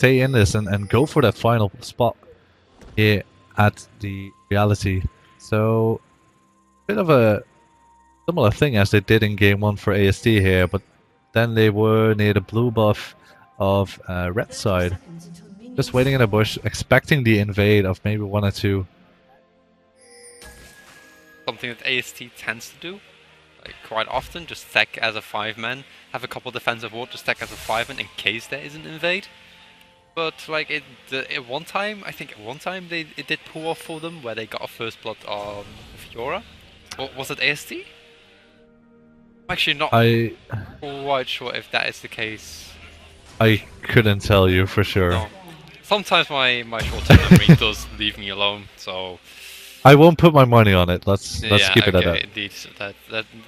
stay in this and go for that final spot here at the Reality. So, bit of a similar thing as they did in game 1 for ASD here, but then they were near the blue buff of red side. Just waiting in a bush, expecting the invade of maybe 1 or 2. Something that AST tends to do quite often, just stack as a 5-man, have a couple defensive ward to stack as a 5-man in case there is an invade. But like at one time, I think at one time it did pull off for them where they got a first blood on Fiora. Or was it AST? I'm actually not quite sure if that is the case. I couldn't tell you for sure. No. Sometimes my short-term memory does leave me alone, so I won't put my money on it. Let's keep it at that. Indeed.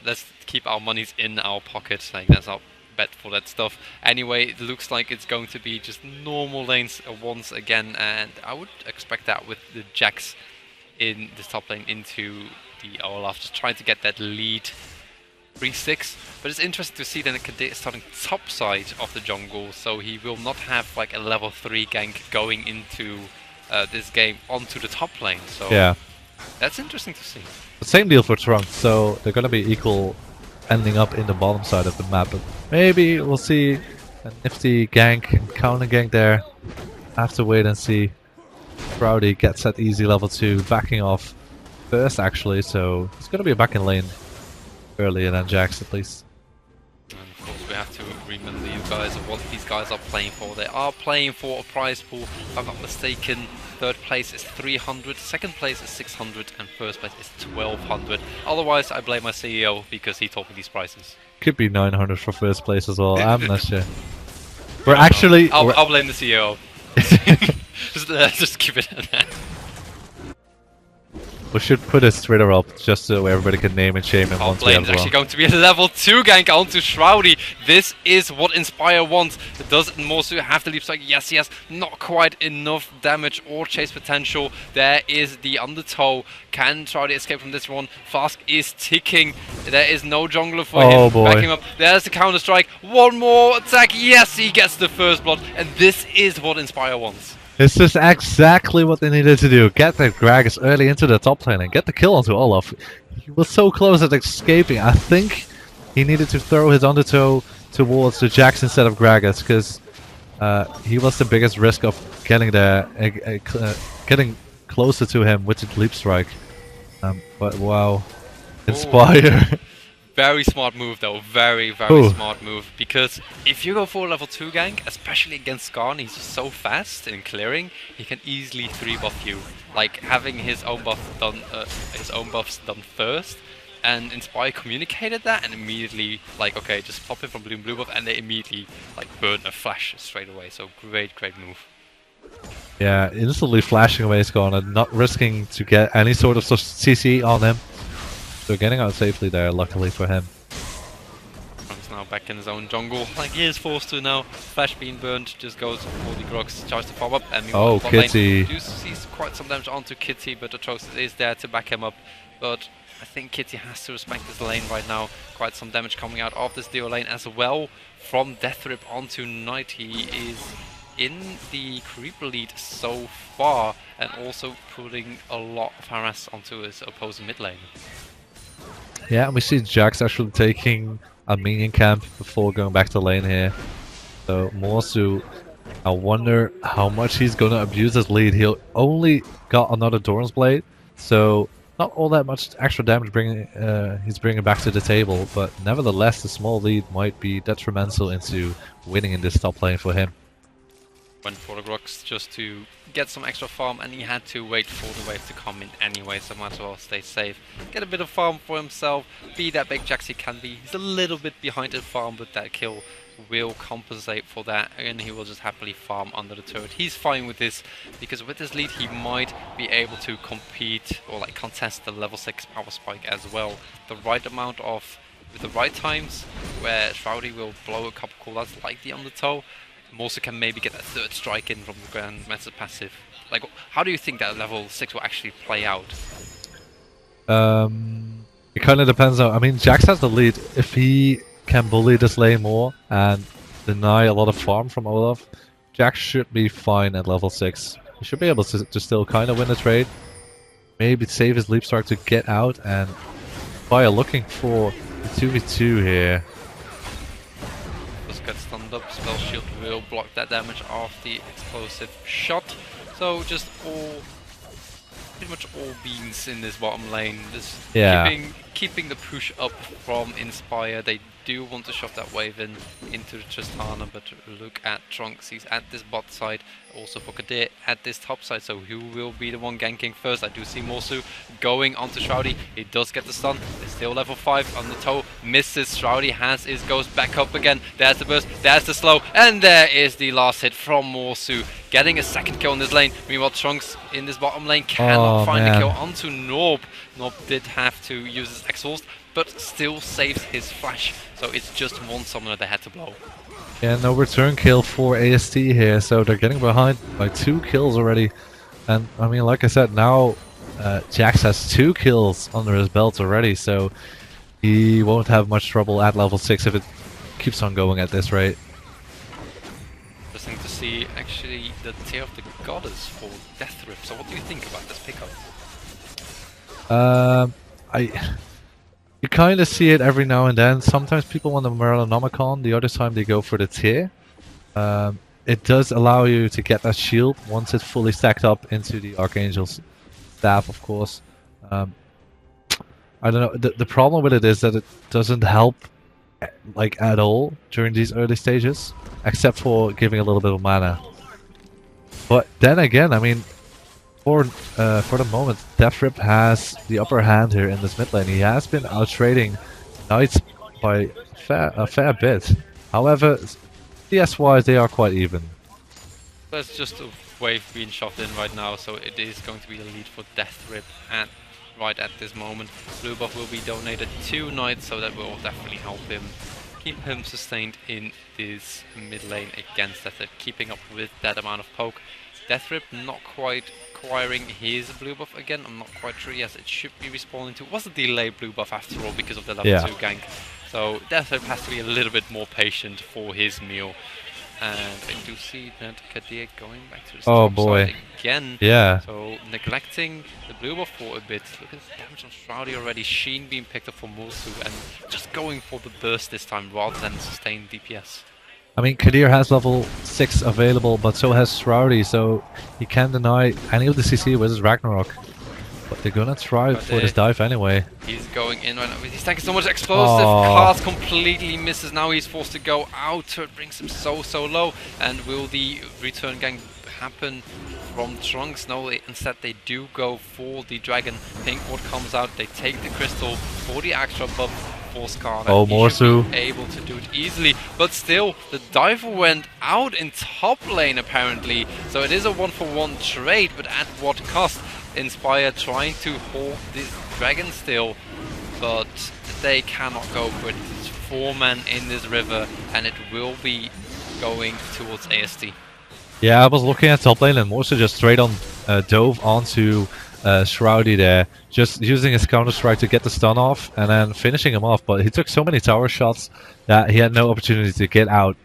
Let's keep our monies in our pocket. Like that's our bet for that stuff. Anyway, it looks like it's going to be just normal lanes once again, and I would expect that with the Jax in the top lane into the Olaf, just trying to get that lead 3-6. But it's interesting to see that Kade is starting top side of the jungle, so he will not have like a level 3 gank going into this game onto the top lane. So yeah, that's interesting to see. The same deal for Trunk, so they're gonna be equal, ending up in the bottom side of the map. But maybe we'll see a nifty gank and counter gank there. Have to wait and see. Rowdy gets that easy level 2, backing off first actually, so he's gonna be back in lane earlier than Jax at least. And of course we have to remember you guys of what these guys are playing for. They are playing for a prize pool. If I'm not mistaken, third place is 300, second place is 600, and first place is 1200. Otherwise, I blame my CEO because he told me these prices. Could be 900 for first place as well. I'm not sure. We're actually. I'll blame the CEO. just keep it at that. We should put his Twitter up just so everybody can name and shame him. Our blame is actually going to be a level 2 gank onto Shroudy. This is what Inspire wants. Does Morsu have the leap strike? Yes, he has not quite enough damage or chase potential. There is the undertow. Can Shroudy escape from this one? Flask is ticking. There is no jungler for him. Boy. Back him up. There's the counter strike. One more attack. Yes, he gets the first blood. And this is what Inspire wants. This is exactly what they needed to do. Get the Gragas early into the top lane and get the kill onto Olaf. He was so close at escaping. I think he needed to throw his undertow towards the Jax instead of Gragas, because he was the biggest risk of getting there, getting closer to him with the leap strike. But wow, Inspire. Very smart move though, very smart move, because if you go for a level 2 gank, especially against Skarn, he's just so fast in clearing, he can easily 3-buff you. Like having his own buffs done first, and Inspire communicated that and immediately like, okay, just pop him from blue buff, and they immediately like burn a flash straight away. So great move. Yeah, instantly flashing away Skarn and not risking to get any sort of CC on him. So getting out safely there, luckily for him. He's now back in his own jungle, like he is forced to now. Flash being burned, just goes for the Grox, tries to follow up, and oh, Kitty. Do see quite some damage onto Kitty, but Atrox is there to back him up. But I think Kitty has to respect this lane right now. Quite some damage coming out of this Dio lane as well. From Deathrip onto Knight, he is in the creep lead so far, and also putting a lot of harass onto his opposing mid lane. Yeah, and we see Jax actually taking a minion camp before going back to lane here. So Morsu, I wonder how much he's going to abuse his lead. He only got another Doran's Blade, so not all that much extra damage he's bringing back to the table, but nevertheless the small lead might be detrimental into winning in this top lane for him. Went for the Grox just to get some extra farm, and he had to wait for the wave to come in anyway, so might as well stay safe. Get a bit of farm for himself, be that big Jax he can be. He's a little bit behind in farm, but that kill will compensate for that, and he will just happily farm under the turret. He's fine with this, because with this lead he might be able to compete or like contest the level 6 power spike as well. The right amount of, with the right times, where Shroudy will blow a couple cooldowns like the undertow, Morsu can maybe get that third strike in from the Grandmaster passive. Like, how do you think that level 6 will actually play out? It kind of depends on... I mean, Jax has the lead. If he can bully this lane more and deny a lot of farm from Olaf, Jax should be fine at level 6. He should be able to still kind of win the trade. Maybe save his Leap Strike to get out, and Fire looking for the 2v2 here. Just get stunned up. Spell Shield will block that damage of the explosive shot. So just pretty much all beans in this bottom lane. Just keeping the push up from Inspire. They do want to shove that wave into Tristana, but look at Trunks. He's at this bot side. Also for Kadir at this top side. So who will be the one ganking first? I do see Morsu going onto Shroudy. He does get the stun. It's still level 5 on the toe. Misses. Shroudy has his ghost back up again. There's the burst. There's the slow. And there is the last hit from Morsu. Getting a second kill in this lane. Meanwhile, Trunks in this bottom lane cannot find a kill onto Norb. Norb did have to use his exhaust, but still saves his flash. So it's just one summoner they had to blow. Yeah, no return kill for AST here, so they're getting behind by 2 kills already. And I mean, like I said, now Jax has 2 kills under his belt already, so he won't have much trouble at level 6 if it keeps on going at this rate. Interesting to see actually the Tear of the Goddess for Death Rip. So what do you think about this pickup? You kind of see it every now and then. Sometimes people want the Merlinomicon, the other time they go for the Tear. It does allow you to get that shield once it's fully stacked up into the Archangel's staff, of course. I don't know, the problem with it is that it doesn't help like at all during these early stages, except for giving a little bit of mana. But then again, I mean, for the moment, Deathrip has the upper hand here in this mid lane. He has been out-trading Knights by a fair bit. However, CS-wise, they are quite even. There's just a wave being shoved in right now, so it is going to be the lead for Deathrip right at this moment. Blue buff will be donated to Knights, so that will definitely help him. Keep him sustained in this mid lane against Deathrip, keeping up with that amount of poke. Deathrip not quite acquiring his blue buff again. I'm not quite sure. Yes, it should be respawning to. It was a delayed blue buff after all because of the level 2 gank. So Deathrip has to be a little bit more patient for his meal. And I do see that Kadir going back to the top side again. Yeah. So neglecting the blue buff for a bit. Look at the damage on Shroudy already. Sheen being picked up for Mulsu and just going for the burst this time rather than sustained DPS. I mean, Kadir has level 6 available, but so has Shroudy, so he can't deny any of the CC with his Ragnarok. But they're gonna try for this dive anyway. He's going in right now. He's tanking so much explosive. Cast completely misses. Now he's forced to go out. It brings him so low. And will the return gang happen from Trunks? No, instead they do go for the dragon. Pink ward comes out. They take the crystal for the extra buff. Oh, Morsu able to do it easily, but still the diver went out in top lane apparently, so it is a 1-for-1 trade, but at what cost? Inspire trying to hold this dragon still, but they cannot go for it. It's 4-man in this river and it will be going towards AST. Yeah, I was looking at top lane and Morsu just straight on dove onto Shroudy there, just using his counter strike to get the stun off and then finishing him off, but he took so many tower shots that he had no opportunity to get out.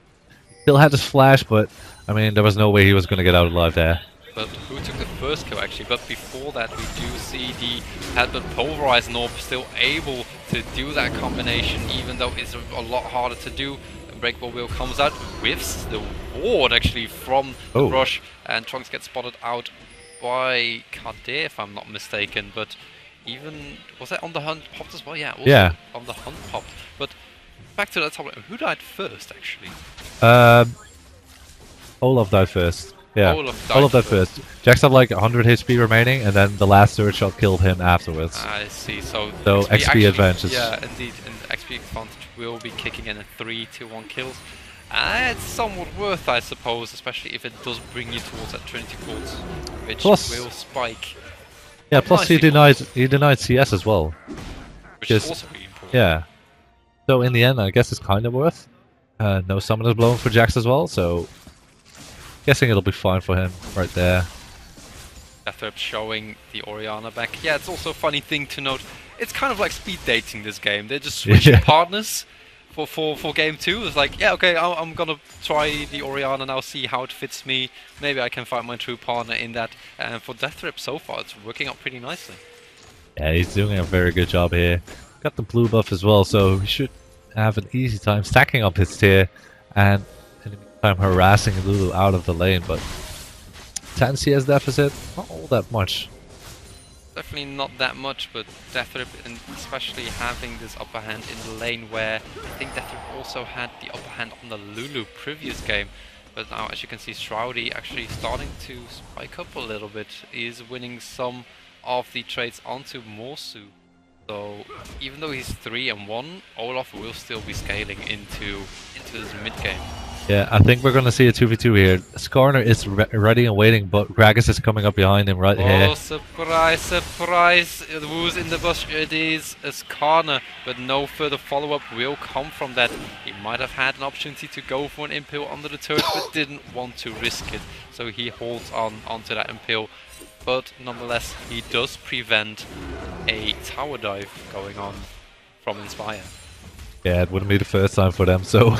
Still had his flash, but I mean there was no way he was going to get out alive there. But who took the first kill actually? But before that we do see the Hadbert Pulverized Norb still able to do that combination, even though it's a lot harder to do. Breakable Wheel comes out, whiffs the ward actually from the rush, and Trunks gets spotted out by Kadir, if I'm not mistaken, but even, was that on the hunt popped as well? Yeah, also on the hunt popped. But back to that top lane, who died first actually? Olaf died first. Yeah, Olaf died first. Jax had like 100 HP remaining, and then the last third shot killed him afterwards. I see, so XP advantage. Yeah, indeed, and XP advantage will be kicking in at 3-1 kills. It's somewhat worth, I suppose, especially if it does bring you towards that Trinity Quartz, which will spike. Yeah, plus he denied CS as well. Which is also really important. Yeah. So in the end, I guess it's kind of worth. No summoners blowing for Jax as well, so guessing it'll be fine for him right there. Deathrip showing the Orianna back. Yeah, it's also a funny thing to note. It's kind of like speed dating this game. They're just switching partners for game 2. It's like, yeah, okay, I'm gonna try the Orianna now, see how it fits me. Maybe I can find my true partner in that. And for Death Rip so far, it's working out pretty nicely. Yeah, he's doing a very good job here. Got the blue buff as well, so he should have an easy time stacking up his tier and in the meantime harassing Lulu out of the lane. But 10 CS deficit, not all that much. Definitely not that much, but Death Rip, and especially having this upper hand in the lane where I think Death Rip also had the upper hand on the Lulu previous game. But now, as you can see, Shroudy actually starting to spike up a little bit. He is winning some of the trades onto Morsu. So even though he's 3-1, Olaf will still be scaling into this mid game. Yeah, I think we're going to see a 2v2 here. Skarner is ready and waiting, but Gragas is coming up behind him right here. Oh, surprise, surprise! Who's in the bush? It is Skarner, but no further follow-up will come from that. He might have had an opportunity to go for an impale under the turret, but didn't want to risk it. So he holds onto that impale. But nonetheless, he does prevent a tower dive going on from 1nspire. Yeah, it wouldn't be the first time for them, so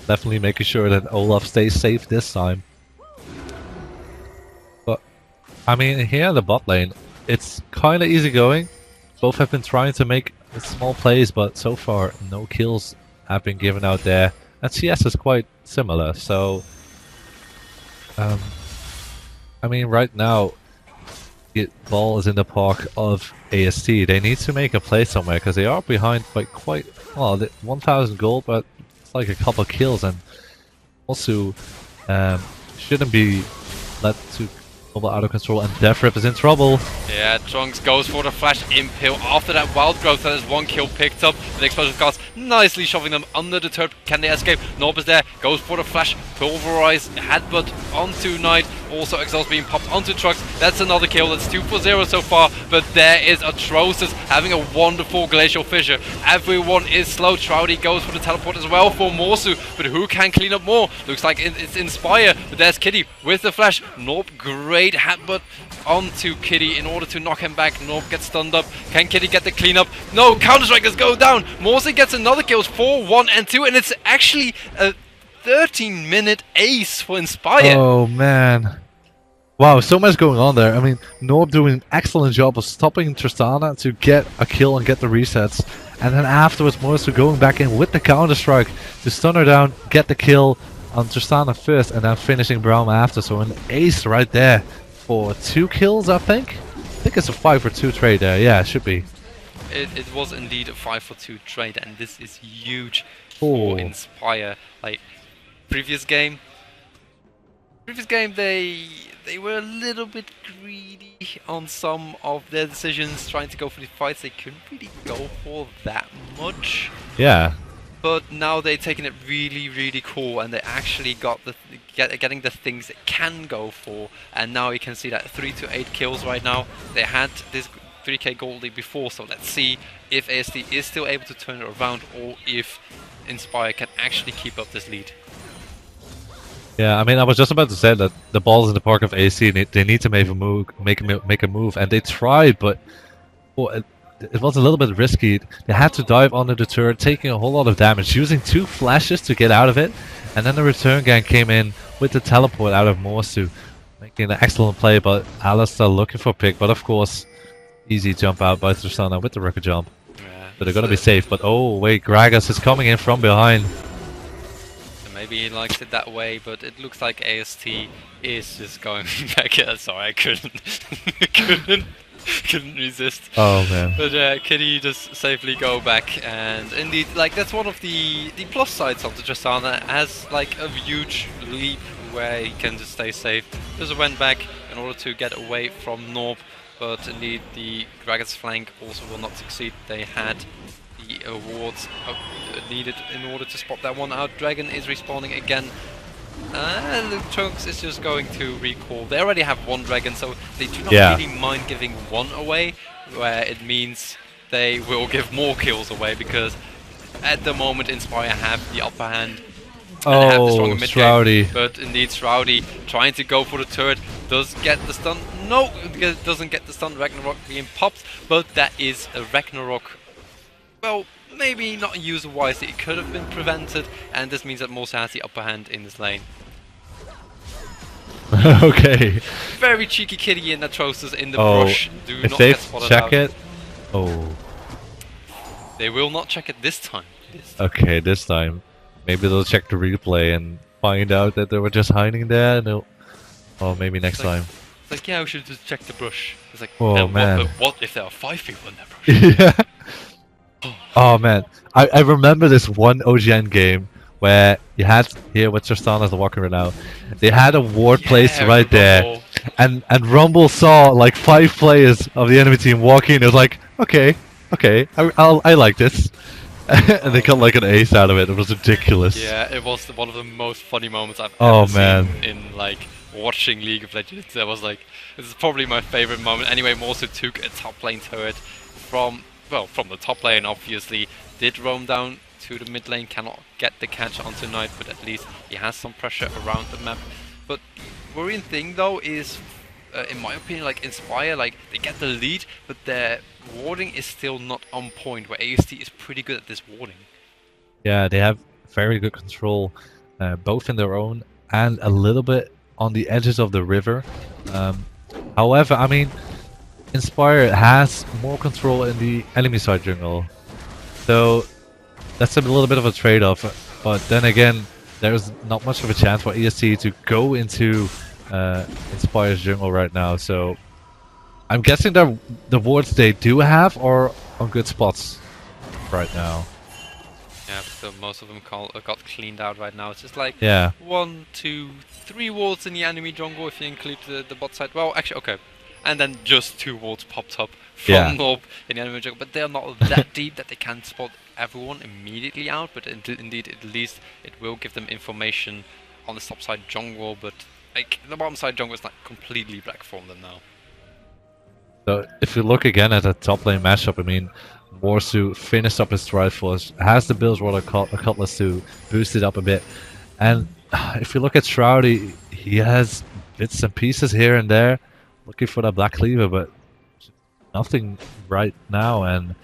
definitely making sure that Olaf stays safe this time. But, I mean, here in the bot lane, it's kind of easy going. Both have been trying to make small plays, but so far no kills have been given out there. And CS is quite similar, so... I mean, right now, the ball is in the park of AST. They need to make a play somewhere because they are behind by quite well, 1,000 gold, but it's like a couple kills, and also shouldn't be let to go out of control. And Death Rip is in trouble. Yeah, Trunks goes for the flash impale. After that wild growth, there's one kill picked up. The explosion cards nicely shoving them under the turret. Can they escape? Norb is there, goes for the flash, pulverize, headbutt onto Knight. Also exhaust being popped onto Trunks. That's another kill. That's 2 for 0 so far. But there is Atrocious having a wonderful glacial fissure. Everyone is slow. Shroudy goes for the teleport as well for Morsu. But who can clean up more? Looks like it's 1nspire. But there's Kitty with the flash. Norb, great headbutt onto Kitty in order to knock him back. Norb gets stunned up. Can Kitty get the cleanup? No, Counter-Strikers go down. Morsu gets another kill. 4, 1, and 2. And it's actually a 13-minute ace for 1nspire. Oh man. Wow, so much going on there. I mean, Norb doing an excellent job of stopping Tristana to get a kill and get the resets. And then afterwards, Morsu going back in with the Counter-Strike to stun her down, get the kill on Tristana first, and then finishing Braum after. So an ace right there for 2 kills, I think. I think it's a 5 for 2 trade there. Yeah, it should be. It was indeed a 5 for 2 trade, and this is huge for 1nspire. Like, previous game they were a little bit greedy on some of their decisions, trying to go for the fights. They couldn't really go for that much. Yeah. But now they're taking it really, really cool, and they actually got getting the things they can go for. And now you can see that 3 to 8 kills right now. They had this 3k gold lead before, so let's see if AST is still able to turn it around, or if 1nspire can actually keep up this lead. Yeah, I mean, I was just about to say that the ball's in the park of AC. They need to make a move, and they tried, but it was a little bit risky. They had to dive under the turret, taking a whole lot of damage, using 2 flashes to get out of it, and then the return gang came in with the teleport out of Morsu, making an excellent play. But Alistair looking for pick, but of course, easy jump out by Tristana with the record jump. Yeah, so they're gonna be safe. But oh wait, Gragas is coming in from behind. Maybe he likes it that way, but it looks like AST is just going back. Sorry, I couldn't resist. Oh man. But Kitty just safely go back, and indeed, like, that's one of the plus sides of the Tristana, has like a huge leap where he can just stay safe. Just went back in order to get away from Norb, but indeed the Gragas flank also will not succeed. They had the awards needed in order to spot that one out. Dragon is respawning again, and Trunks is just going to recall. They already have 1 dragon, so they do not really mind giving 1 away, where it means they will give more kills away, because at the moment 1nspire have the upper hand and have the stronger mid game. But indeed, Shroudy trying to go for the turret, does get the stun. No, doesn't get the stun. Ragnarok being popped, but that is a Ragnarok, well, maybe not used wisely. It could have been prevented, and this means that Morse has the upper hand in this lane. Okay. Very cheeky kitty in Atrocious in the Oh, brush. Do if not they get spotted check out. it, oh, They will not check it this time. okay, this time. Maybe they'll check the replay and find out that they were just hiding there. And oh, maybe next time. It's like, yeah, we should just check the brush. It's like, Oh, then man. what if there are 5 people in that brush? Yeah. Oh man, I remember this one OGN game where you had here with Tristan as the walker right now. They had a ward placed right there, and Rumble saw like 5 players of the enemy team walking. It was like, okay, I like this, and they got like an ace out of it. It was ridiculous. Yeah, it was one of the most funny moments I've Oh, ever man. seen in like watching League of Legends. That was like, this is probably my favorite moment. Anyway, Morsu took a top lane turret from the top lane, obviously. Did roam down to the mid lane, cannot get the catch onto Knight, but at least he has some pressure around the map. But worrying thing though is, in my opinion, like Inspire, like they get the lead, but their warding is still not on point, where AST is pretty good at this warding. Yeah, they have very good control, both in their own and a little bit on the edges of the river. However, I mean, Inspire has more control in the enemy side jungle, so that's a little bit of a trade-off. But then again, there's not much of a chance for EST to go into Inspire's jungle right now. So I'm guessing that the wards they do have are on good spots right now. Yeah, but still most of them got cleaned out right now. It's just like Yeah. 1, 2, 3 wards in the enemy jungle if you include the bot side. Well, actually, okay. And then just 2 wards popped up from Nob in the enemy jungle. But they're not that deep that they can spot everyone immediately out. But indeed, at least it will give them information on the top side jungle. But like the bottom side jungle is not completely black from them now. So if you look again at the top lane matchup, I mean, Morsu finished up his Stride Force, has the Bilge Water Cutlass to boost it up a bit. And if you look at Shroud, he has bits and pieces here and there, looking for that Black Cleaver, but nothing right now. And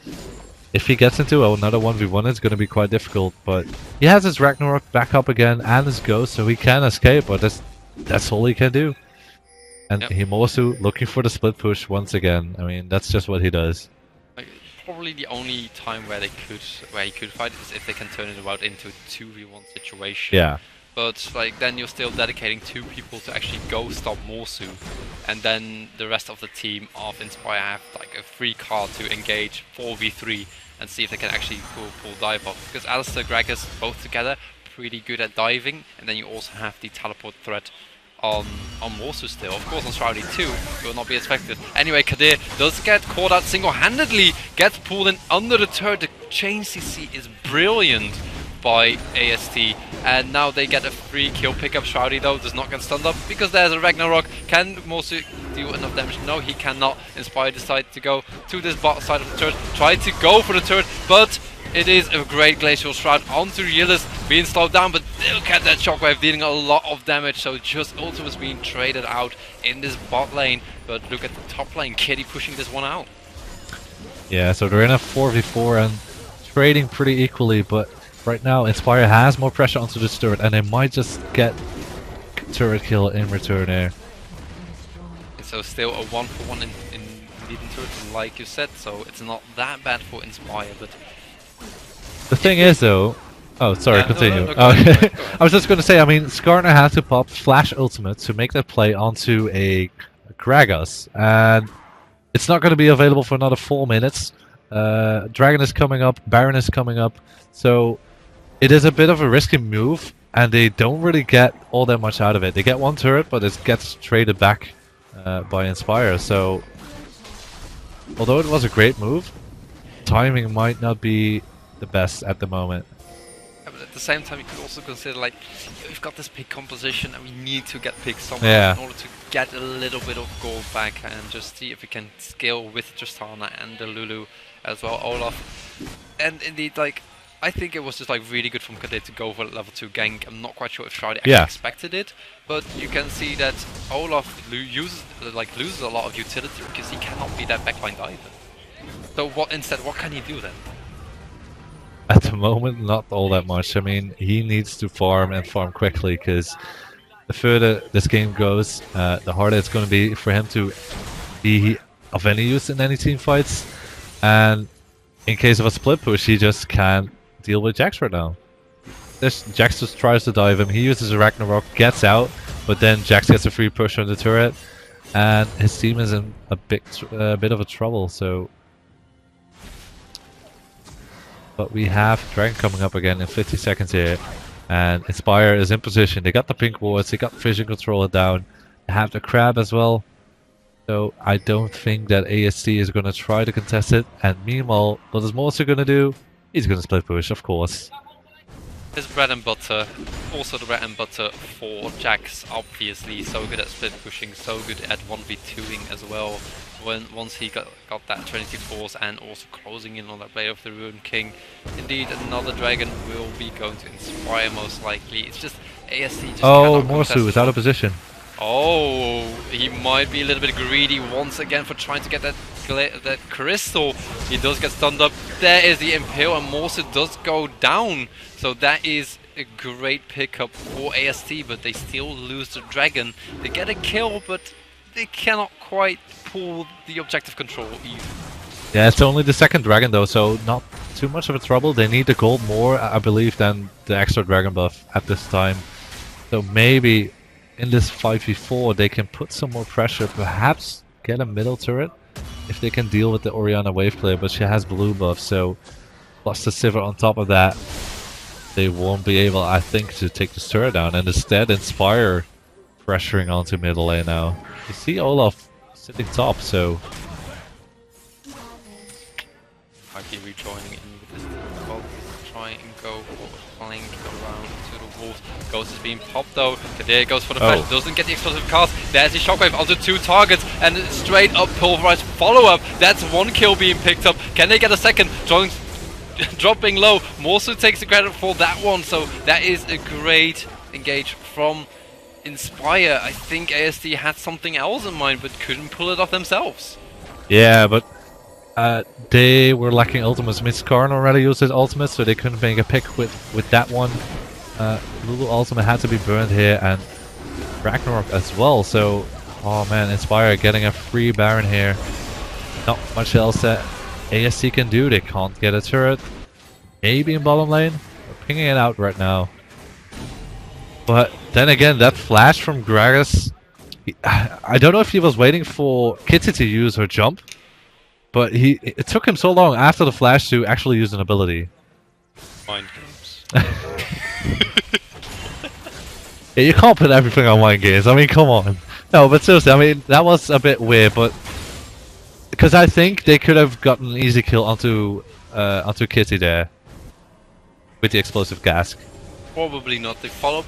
if he gets into another 1v1, it's going to be quite difficult. But he has his Ragnarok back up again and his Ghost, so he can escape, but that's all he can do. And Himosu looking for the split push once again. I mean, that's just what he does. Like, probably the only time where he could fight it is if they can turn it about into a 2v1 situation. Yeah. But like then you're still dedicating 2 people to actually go stop Morsu, and then the rest of the team of Inspire have like a free card to engage 4v3 and see if they can actually pull dive off. Because Alistair, Gragas both together pretty good at diving, and then you also have the teleport threat on Morsu still. Of course on Shroudy too, will not be expected. Anyway, Kadir does get caught out single-handedly, gets pulled in under the turret. The chain CC is brilliant by AST, and now they get a free kill pickup. Shroudy though does not get stunned up because there's a Ragnarok. Can Morsu do enough damage? No, he cannot. Inspire decides to go to this bot side of the turret, try to go for the turret, but it is a great Glacial Shroud onto Yillis, being slowed down, but look at that shockwave dealing a lot of damage, so just Ultima's being traded out in this bot lane. But look at the top lane, Kitty pushing this one out. Yeah, so they're in a 4v4 and trading pretty equally, but right now Inspire has more pressure onto this turret, and they might just get turret kill in return here. So still a 1-for-1 in leading turrets, like you said, so it's not that bad for Inspire, but the thing is though, oh sorry, continue. No, go ahead. I was just going to say, I mean, Skarner had to pop Flash Ultimate to make that play onto a Gragas, and it's not going to be available for another 4 minutes. Dragon is coming up, Baron is coming up, so it is a bit of a risky move, and they don't really get all that much out of it. They get 1 turret, but it gets traded back by Inspire, so although it was a great move, timing might not be the best at the moment. Yeah, but at the same time you could also consider like, we've got this pick composition and we need to get picked somewhere in order to get a little bit of gold back, and just see if we can scale with Tristana and the Lulu as well, Olaf. And indeed, like, I think it was just like really good from Kadir to go for level 2 gank. I'm not quite sure if Shroud actually expected it, but you can see that Olaf loses a lot of utility because he cannot be that backline diver. So what can he do then? At the moment, not all that much. I mean, he needs to farm and farm quickly because the further this game goes, the harder it's going to be for him to be of any use in any team fights. And in case of a split push, he just can't deal with Jax right now. Jax just tries to dive him. He uses a Ragnarok, gets out, but then Jax gets a free push on the turret, and his team is in a bit of a trouble. So, but we have Dragon coming up again in 50 seconds here, and Inspire is in position. They got the pink wards, they got vision controller down, they have the crab as well. So I don't think that AST is going to try to contest it. And meanwhile, what is Morsu going to do? He's going to split push, of course. His bread and butter, also the bread and butter for Jax, obviously. So good at split pushing, so good at 1v2ing as well. Once he got that Trinity Force and also closing in on that Blade of the Ruined King. Indeed, another dragon will be going to Inspire most likely. It's just AST just Morsu is out of position. Oh, he might be a little bit greedy once again for trying to get that crystal. He does get stunned up. There is the Impale, and Morsu does go down. So that is a great pickup for AST, but they still lose the dragon. They get a kill, but they cannot quite pull the objective control either. Yeah, it's only the second dragon though, so not too much of a trouble. They need the gold more, I believe, than the extra dragon buff at this time. So maybe in this 5v4 they can put some more pressure, perhaps get a middle turret if they can deal with the Orianna wave clear, but she has blue buff, so plus the Sivir on top of that, they won't be able, I think, to take this turret down, and instead Inspire pressuring onto middle lane now. You see Olaf sitting top, so might be rejoining in with this team. Well, try and go for a flank around to the wolves. Ghost is being popped though. There goes for the flash. Doesn't get the explosive cast. There's the shockwave onto two targets and straight up pulverized follow up. That's one kill being picked up. Can they get a second? Dropping low. Morsu takes the credit for that one. So that is a great engage from Inspire. I think AST had something else in mind but couldn't pull it off themselves. Yeah, but they were lacking ultimates. Karn already used his ultimate, so they couldn't make a pick with that one. Lulu ultimate had to be burned here, and Ragnarok as well. So, oh man, Inspire getting a free Baron here. Not much else that ASC can do. They can't get a turret. Maybe in bottom lane. They're pinging it out right now. But then again, that flash from Gragas, I don't know if he was waiting for Kitty to use her jump, but it took him so long after the flash to actually use an ability. Mind games. Yeah, you can't put everything on mind games. I mean, come on. No, but seriously, I mean, that was a bit weird, but because I think they could have gotten an easy kill onto Kitty there with the explosive gas. Probably not. The follow-up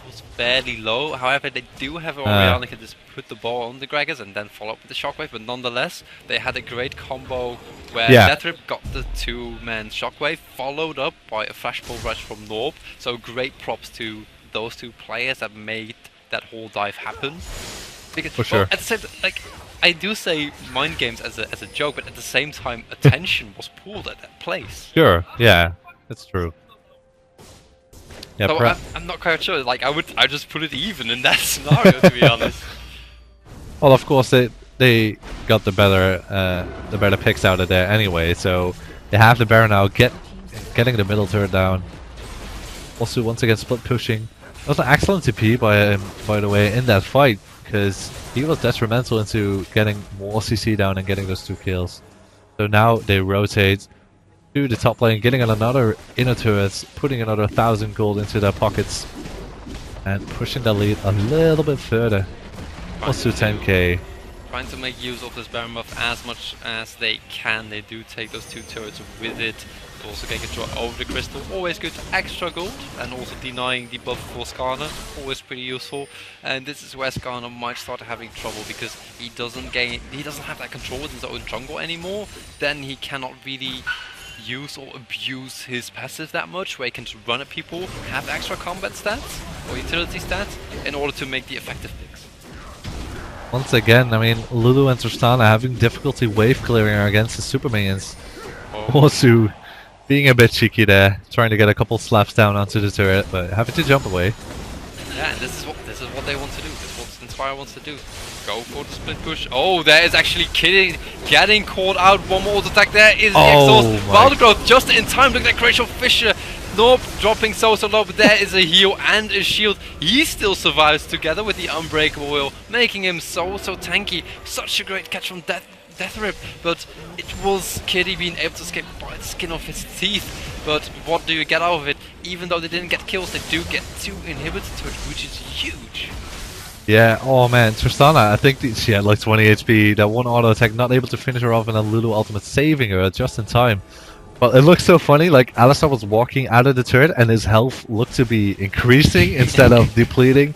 was fairly low. However, they do have Orianna who can just put the ball on the Gragas and then follow up with the shockwave. But nonetheless, they had a great combo where Deathrip got the two-man shockwave, followed up by a flash pull rush from Norb. So great props to those two players that made that whole dive happen. Because, for sure. At the same time, like, I do say mind games as a joke, but at the same time, attention was pulled at that place. Sure. Yeah, that's true. Yeah, so I'm not quite sure. Like I just put it even in that scenario, to be honest. Well, of course they got the better picks out of there anyway. So they have the Baron now, getting the middle turret down. Also, once again, split pushing. That was an excellent TP by him, by the way, in that fight, because he was detrimental into getting more CC down and getting those two kills. So now they rotate to the top lane, getting another inner turret, putting another 1,000 gold into their pockets, and pushing the lead a little bit further. Also 10k. Trying to make use of this Baron buff as much as they can. They do take those two turrets with it. Also getting a draw over the crystal, always good extra gold, and also denying the buff for Skarner, always pretty useful. And this is where Skarner might start having trouble because he doesn't have that control with his own jungle anymore. Then he cannot really use or abuse his passive that much, where he can just run at people, have extra combat stats or utility stats in order to make the effective picks. Once again, I mean, Lulu and Tristana having difficulty wave clearing against the super minions. Morsu Being a bit cheeky there, trying to get a couple slaps down onto the turret, but having to jump away. Yeah, and this is what they want to do. This is what 1nspire wants to do. Go for the split push. Oh, there is actually getting caught out. One more attack. There is the exhaust. Boulder growth just in time. Look at that Crucial Fisher. Nope, dropping so low, but there is a heal and a shield. He still survives together with the Unbreakable Will, making him so tanky. Such a great catch from Death Rip, but it was Kitty being able to escape by the skin of his teeth. But what do you get out of it? Even though they didn't get kills, they do get 2 inhibitors to it, which is huge. Yeah, oh man, Tristana, I think she had like 20 HP, that one auto attack, not able to finish her off, and a Lulu ultimate saving her just in time. But it looks so funny, like Alistar was walking out of the turret and his health looked to be increasing instead of depleting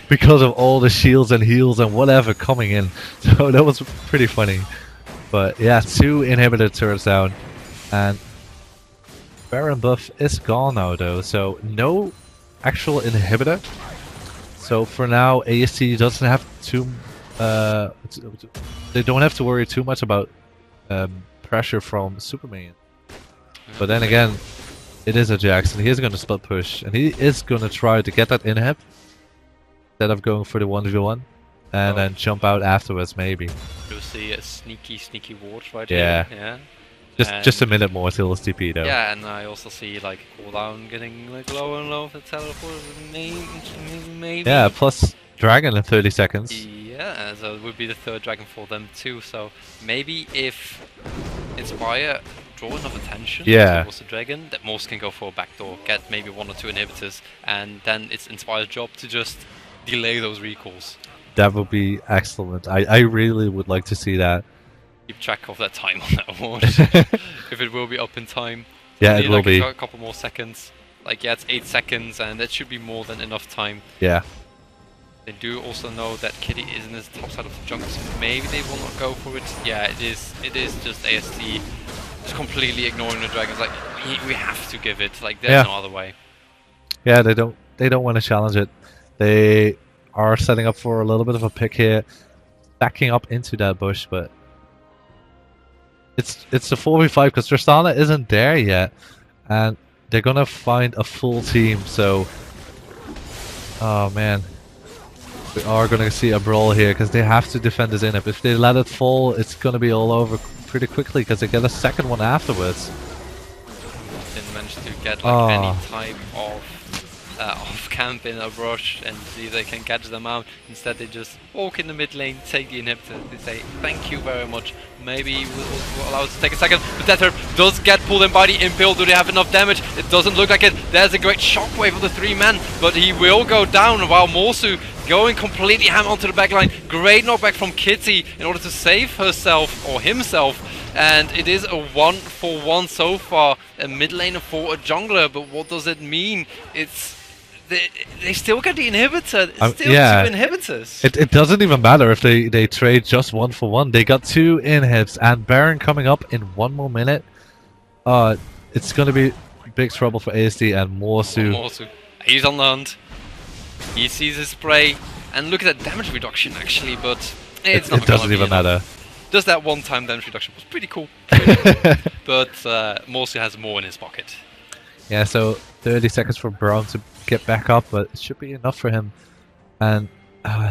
because of all the shields and heals and whatever coming in. So that was pretty funny. But yeah, 2 inhibitor turrets down, and Baron buff is gone now though, so no actual inhibitor. So for now, AST doesn't have too. They don't have to worry too much about pressure from Superman. But then again, it is a Jackson. He is going to split push, and he is going to try to get that inhib instead of going for the 1v1 and then jump out afterwards, maybe. You'll see a sneaky ward right here. Yeah. Just a minute more till it's TP though. Yeah, and I also see like cooldown getting like lower and lower for teleport. Maybe. Yeah, plus dragon in 30 seconds. Yeah, so it would be the 3rd dragon for them too. So maybe if 1nspire draw enough attention towards the dragon, that most can go for a backdoor, get maybe 1 or 2 inhibitors, and then it's 1nspire's job to just delay those recalls. That would be excellent. I really would like to see that. Keep track of that time on that award. If it will be up in time. Yeah, it will be. A couple more seconds. Like, yeah, it's 8 seconds, and that should be more than enough time. Yeah. They do also know that Kitty is in his top side of the jungle, so maybe they will not go for it. Yeah, it is just AST just completely ignoring the dragons. Like, we have to give it. Like, there's no other way. Yeah, they don't want to challenge it. They are setting up for a little bit of a pick here, backing up into that bush, but it's a 4v5 because Tristana isn't there yet, and they're gonna find a full team. So, oh man, we are gonna see a brawl here because they have to defend this inhib. If they let it fall, it's gonna be all over pretty quickly because they get a second one afterwards. Didn't manage to get like any type of camp in a rush and see if they can catch them out. Instead they just walk in the mid lane, take the inhibitor, they say thank you very much, maybe we'll allow us to take a second. But Death does get pulled in by the Impale. Do they have enough damage? It doesn't look like it. There's a great shockwave of the 3-man, but he will go down while Morsu going completely ham onto the backline. Great knockback from Kitty in order to save herself or himself. And it is a 1-for-1 so far, a mid laner for a jungler. But what does it mean? It's they still get the inhibitor. It's still 2 inhibitors. It doesn't even matter if they trade just 1-for-1. They got 2 inhibs, and Baron coming up in 1 more minute. It's gonna be big trouble for ASD and Morsu. He's on the hunt. He sees his spray, and look at that damage reduction actually, but it doesn't even matter. Just that one-time damage reduction was pretty cool. But Morsu has more in his pocket. Yeah, so 30 seconds for Braum to get back up, but it should be enough for him. And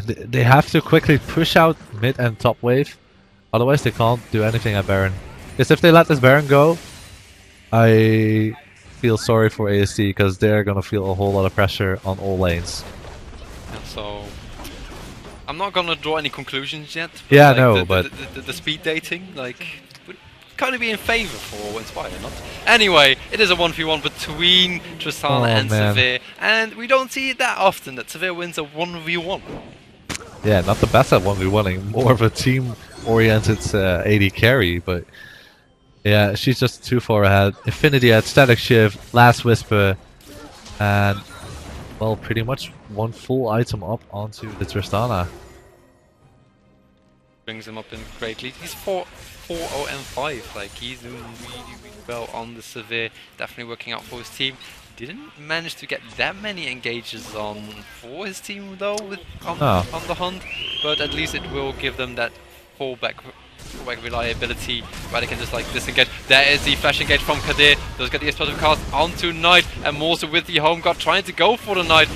they have to quickly push out mid and top wave, otherwise they can't do anything at Baron. Because if they let this Baron go, I feel sorry for ASD because they're gonna feel a whole lot of pressure on all lanes. And so I'm not gonna draw any conclusions yet. Yeah, like no, but the speed dating would kind of be in favor for 1nspire, not? Anyway, it is a 1v1 between Tristana and Severe, and we don't see it that often that Severe wins a 1v1. Yeah, not the best at 1v1ing, more of a team-oriented AD carry, but yeah, she's just too far ahead. Infinity at Static Shift, Last Whisper, and well, pretty much one full item up onto the Tristana. Brings him up in greatly. He's 4-0-5. Like, he's doing really well on the Severe. Definitely working out for his team. Didn't manage to get that many engages on for his team though on the hunt, but at least it will give them that fallback like reliability, where they can just like disengage. There is the flash engage from Kadir. Does get the explosive cast onto Knight, and Morsu with the home guard trying to go for the Knight.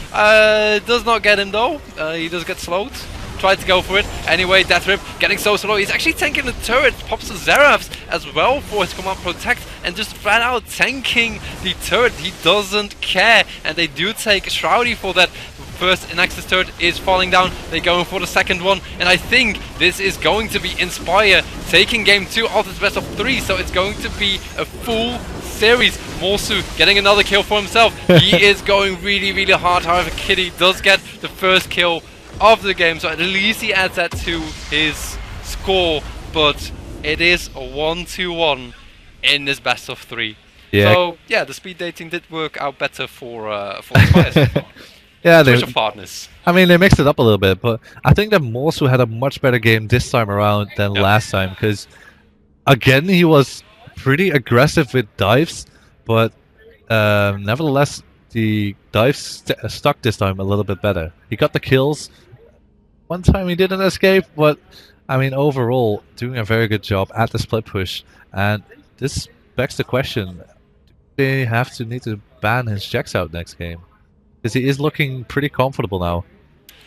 Does not get him though. He does get slowed. Tried to go for it. Anyway, Death Rip getting so slow. He's actually tanking the turret. Pops the Zerafs as well for his command protect, and just flat out tanking the turret. He doesn't care, and they do take Shroudy for that. First Nexus turret is falling down. They're going for the second one, and I think this is going to be Inspire taking game 2 of this best of 3, so it's going to be a full series. Morsu getting another kill for himself. He is going really, really hard. However, Kitty does get the first kill of the game, so at least he adds that to his score, but it is a 1-2-1 in this best of 3. Yeah. So yeah, the speed dating did work out better for Inspire so far. Yeah, Switch of partners. I mean, they mixed it up a little bit, but I think that Morsu had a much better game this time around than last time, because again, he was pretty aggressive with dives, but nevertheless, the dives stuck this time a little bit better. He got the kills. One time he didn't escape, but I mean, overall, doing a very good job at the split push. And this begs the question, do they need to ban his Jax out next game? Because he is looking pretty comfortable now.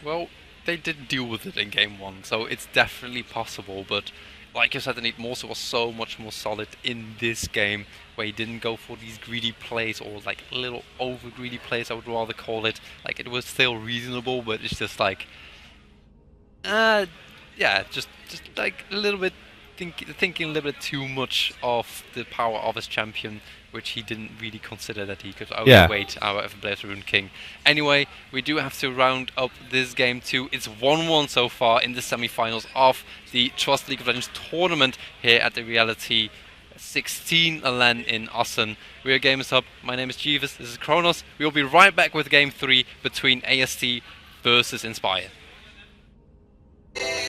Well, they did deal with it in game 1, so it's definitely possible, but like you said, Morsu was so much more solid in this game, where he didn't go for these greedy plays, or like little over greedy plays, I would rather call it. Like, it was still reasonable, but it's just like, yeah, just like a little bit thinking a little bit too much of the power of his champion, which he didn't really consider that he could outweight our Everblaze Rune King. Anyway, we do have to round up this game 2. It's 1-1 so far in the semi-finals of the Trust League of Legends tournament here at the Reality 16 LAN in Assen. We are Gamershub. My name is Gevous. This is Kronos. We will be right back with game 3 between AST versus Inspire.